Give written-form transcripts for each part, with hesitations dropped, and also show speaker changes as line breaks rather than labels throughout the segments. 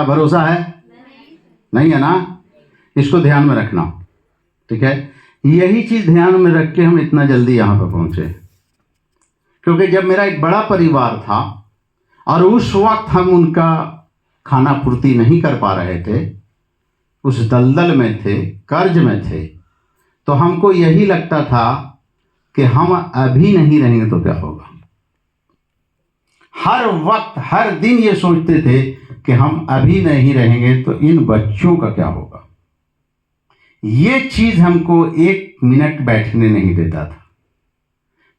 भरोसा है? नहीं है ना। इसको ध्यान में रखना, ठीक है। यही चीज ध्यान में रख के हम इतना जल्दी यहाँ पर पहुंचे, क्योंकि जब मेरा एक बड़ा परिवार था और उस वक्त हम उनका खाना पूर्ति नहीं कर पा रहे थे, उस दलदल में थे, कर्ज में थे, तो हमको यही लगता था कि हम अभी नहीं रहेंगे तो क्या होगा। हर वक्त हर दिन ये सोचते थे कि हम अभी नहीं रहेंगे तो इन बच्चों का क्या होगा। ये चीज हमको एक मिनट बैठने नहीं देता था।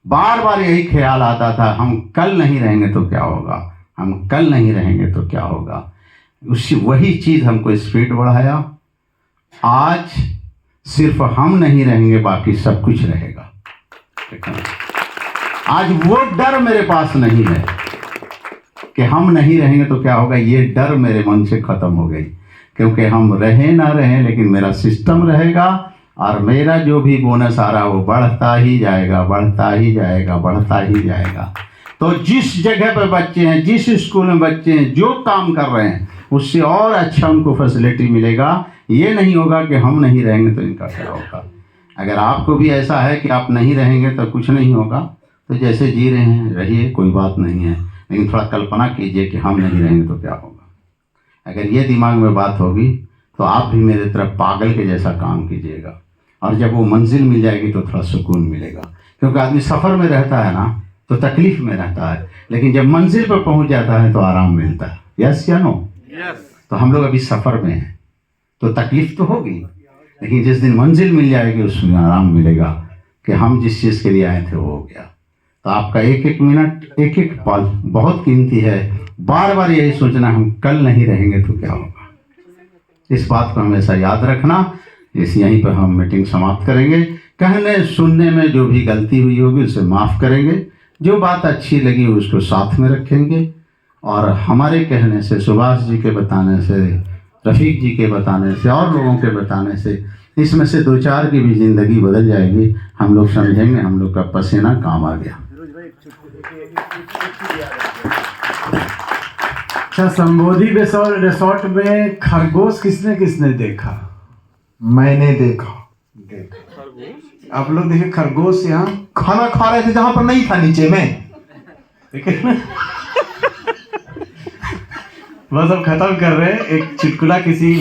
बार बार यही ख्याल आता था, हम कल नहीं रहेंगे तो क्या होगा, हम कल नहीं रहेंगे तो क्या होगा। उसी वही चीज हमको स्पीड बढ़ाया। आज सिर्फ हम नहीं रहेंगे, बाकी सब कुछ रहेगा। आज वो डर मेरे पास नहीं है कि हम नहीं रहेंगे तो क्या होगा। ये डर मेरे मन से खत्म हो गई, क्योंकि हम रहे ना रहे लेकिन मेरा सिस्टम रहेगा और मेरा जो भी बोनस आ रहा है वो बढ़ता ही जाएगा, बढ़ता ही जाएगा, बढ़ता ही जाएगा। तो जिस जगह पर बच्चे हैं, जिस स्कूल में बच्चे हैं, जो काम कर रहे हैं, उससे और अच्छा उनको फैसिलिटी मिलेगा। ये नहीं होगा कि हम नहीं रहेंगे तो इनका क्या होगा। अगर आपको भी ऐसा है कि आप नहीं रहेंगे तो कुछ नहीं होगा, तो जैसे जी रहे हैं रहिए, कोई बात नहीं है, लेकिन थोड़ा कल्पना कीजिए कि हम नहीं रहेंगे तो क्या होगा। अगर ये दिमाग में बात होगी तो आप भी मेरे तरफ पागल के जैसा काम कीजिएगा, और जब वो मंजिल मिल जाएगी तो थोड़ा सुकून मिलेगा। क्योंकि आदमी सफ़र में रहता है ना तो तकलीफ में रहता है, लेकिन जब मंजिल पर पहुंच जाता है तो आराम मिलता है। यस या नो? तो हम लोग अभी सफ़र में हैं तो तकलीफ तो होगी, लेकिन जिस दिन मंजिल मिल जाएगी उसमें आराम मिलेगा कि हम जिस चीज़ के लिए आए थे वो हो गया। तो आपका एक एक मिनट, एक एक पल बहुत कीमती है। बार बार यही सोचना हम कल नहीं रहेंगे तो क्या होगा। इस बात को हमेशा याद रखना। यहीं पर हम मीटिंग समाप्त करेंगे। कहने सुनने में जो भी गलती हुई होगी उसे माफ़ करेंगे, जो बात अच्छी लगी उसको साथ में रखेंगे, और हमारे कहने से, सुभाष जी के बताने से, रफ़ीक जी के बताने से और लोगों के बताने से इसमें से दो चार की भी ज़िंदगी बदल जाएगी। हम लोग समझेंगे हम लोग का पसीना काम आ गया।
अच्छा, संबोधि रिसोर्ट में खरगोश किसने किसने देखा?
मैंने देखा।
आप लोग देखे खरगोश? यहाँ
खाना खा रहे थे जहां पर नहीं था, नीचे में।
बस अब खत्म कर रहे हैं। एक चुटकुला किसी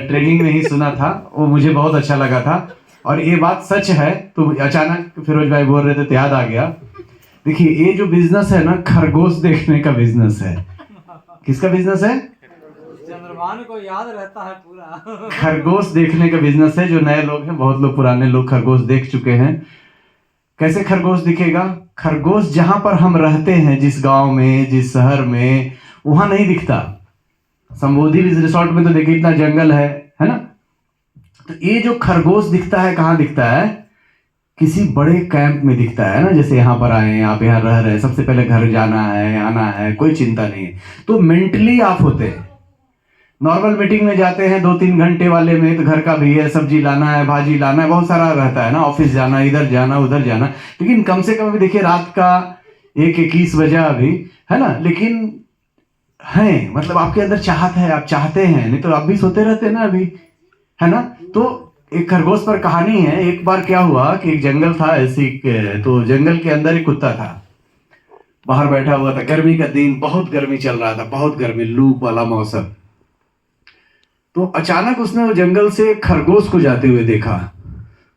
ट्रेनिंग में ही सुना था, वो मुझे बहुत अच्छा लगा था और ये बात सच है। तो अचानक फिरोज भाई बोल रहे थे तो याद आ गया। देखिए, ये जो बिजनेस है ना, खरगोश देखने का बिजनेस है। किसका बिजनेस है?
चंद्रभान को याद रहता है पूरा।
खरगोश देखने का बिजनेस है। जो नए लोग हैं, बहुत लोग पुराने लोग खरगोश देख चुके हैं। कैसे खरगोश दिखेगा? खरगोश जहां पर हम रहते हैं, जिस गांव में, जिस शहर में, वहां नहीं दिखता। संबोधि रिसोर्ट में तो देखिए इतना जंगल है ना। तो ये जो खरगोश दिखता है कहाँ दिखता है? किसी बड़े कैंप में दिखता है ना। जैसे यहाँ पर आए, आप यहाँ रह रहे हैं, सबसे पहले घर जाना है, आना है, कोई चिंता नहीं है, तो मेंटली आप होते हैं। नॉर्मल मीटिंग में जाते हैं 2-3 घंटे वाले में, तो घर का भी है, सब्जी लाना है, भाजी लाना है, बहुत सारा रहता है ना, ऑफिस जाना, इधर जाना, उधर जाना। लेकिन कम से कम अभी देखिए रात का 1-21 बजा अभी, है ना। लेकिन है, मतलब आपके अंदर चाहत है, आप चाहते हैं, नहीं तो आप भी सोते रहते हैं ना अभी, है ना। तो एक खरगोश पर कहानी है। एक बार क्या हुआ कि एक जंगल था ऐसी, तो जंगल के अंदर एक कुत्ता था, बाहर बैठा हुआ था। गर्मी का दिन, बहुत गर्मी चल रहा था, बहुत गर्मी, लू वाला मौसम। तो अचानक उसने वो जंगल से खरगोश को जाते हुए देखा।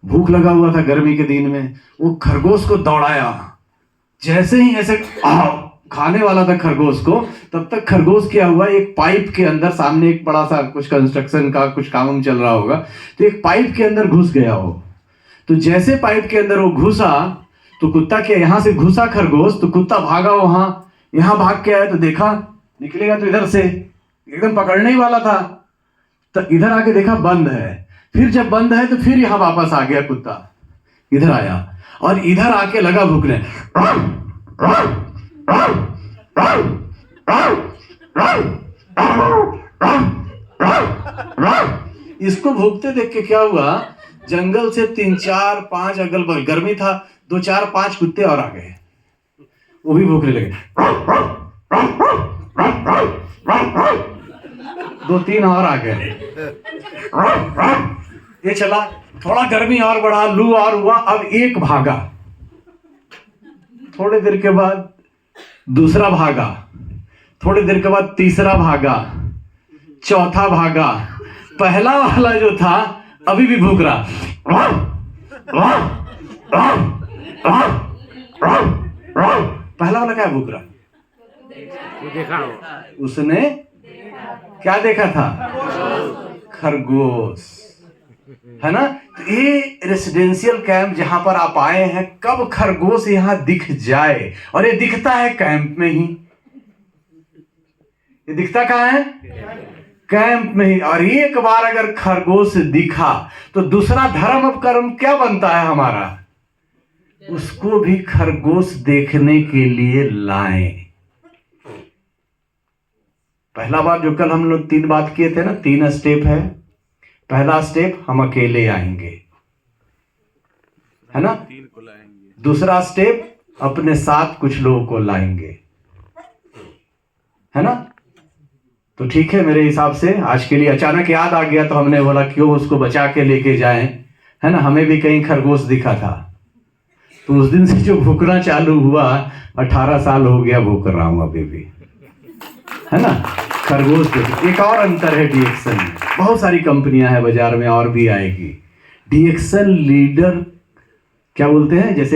भूख लगा हुआ था गर्मी के दिन में, वो खरगोश को दौड़ाया। जैसे ही ऐसे खाने वाला था खरगोश को, तब तक खरगोश क्या हुआ, एक पाइप के अंदर, सामने एक बड़ा सा कुछ कंस्ट्रक्शन का कुछ काम चल रहा होगा, तो एक पाइप के अंदर घुस गया हो। तो जैसे पाइप के अंदर वो घुसा, तो कुत्ता के यहाँ से घुसा खरगोश, तो कुत्ता भागा वहां, यहाँ भाग के आया, तो देखा निकलेगा तो इधर से, एकदम पकड़ने ही वाला था। तो इधर आके देखा बंद है। फिर जब बंद है तो फिर यहाँ वापस आ गया कुत्ता, इधर आया और इधर आके लगा भूखने। इसको भूखते देख के क्या हुआ, जंगल से 3-4-5 अगल बगल, गर्मी था, 2-4-5 कुत्ते और आ गए, वो भी भूखने लगे। 2-3 और आ गए। ये चला, थोड़ा गर्मी और बढ़ा, लू और हुआ, अब एक भागा, थोड़ी देर के बाद दूसरा भागा, थोड़ी देर के बाद तीसरा भागा, चौथा भागा, पहला वाला जो था अभी भी भूख रहा। पहला वाला क्या भूख रहा? उसने क्या देखा था? खरगोश, है ना। तो ये रेसिडेंशियल कैंप जहां पर आप आए हैं, कब खरगोश यहां दिख जाए, और ये दिखता है कैंप में ही। ये दिखता कहां है? कैंप में ही। और एक बार अगर खरगोश दिखा तो दूसरा धर्म अब कर्म क्या बनता है हमारा? उसको भी खरगोश देखने के लिए लाएं। पहला बार जो कल हम लोग 3 बात किए थे ना, 3 स्टेप है। पहला स्टेप, हम अकेले आएंगे, है ना। दूसरा स्टेप, अपने साथ कुछ लोगों को लाएंगे, है ना। तो ठीक है, मेरे हिसाब से आज के लिए अचानक याद आ गया तो हमने बोला क्यों उसको बचा के लेके जाएं, है ना। हमें भी कहीं खरगोश दिखा था, तो उस दिन से जो भूखना चालू हुआ, 18 साल हो गया भूख रहा हूं अभी भी, है ना। खरगोश एक और अंतर है डीएक्सन में। बहुत सारी कंपनियां हैं बाजार में और भी आएगी। डीएक्सन लीडर क्या बोलते हैं, जैसे